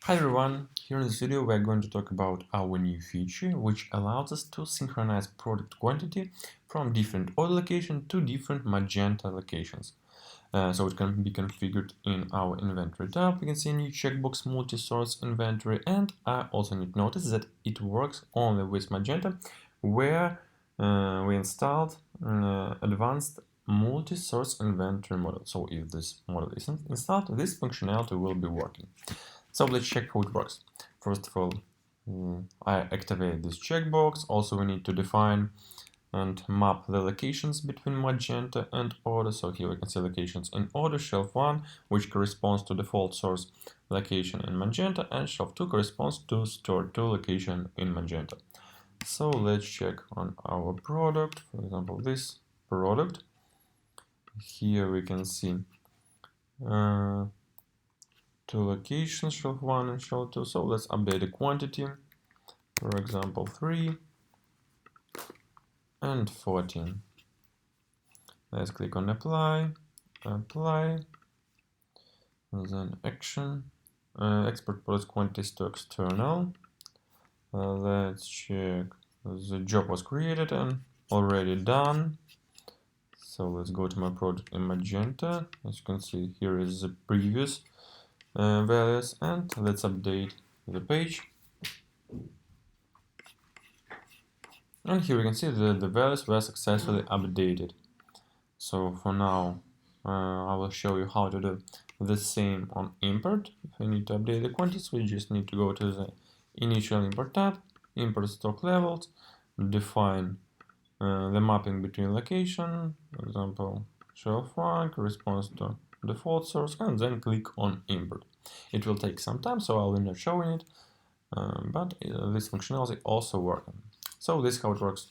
Hi everyone, here in this video we're going to talk about our new feature which allows us to synchronize product quantity from different Odoo locations to different Magento locations. So it can be configured in our inventory tab. You can see a new checkbox multi-source inventory, and I also need to notice that it works only with Magento where we installed advanced multi-source inventory model. So if this model isn't installed, this functionality will be working. So let's check how it works. First of all, I activate this checkbox. Also, we need to define and map the locations between Magento and Odoo. So here we can see locations in Odoo, shelf 1, which corresponds to default source location in Magento, and shelf 2 corresponds to store 2 location in Magento. So let's check on our product. For example, this product. Here we can see 2 locations, shelf 1 and shelf 2. So let's update the quantity. For example, 3 and 14. Let's click on apply, then action, export product quantities to external. Let's check the job was created and already done. So let's go to my product in Magento. As you can see, here is the previous values, and let's update the page. And here we can see that the values were successfully updated. So for now, I will show you how to do the same on import. If I need to update the quantities, we just need to go to the initial import tab, import stock levels, define the mapping between location, for example, shelf 1 corresponds to default source, and then click on import. It will take some time, so I will not showing it, but this functionality also working. So this is how it works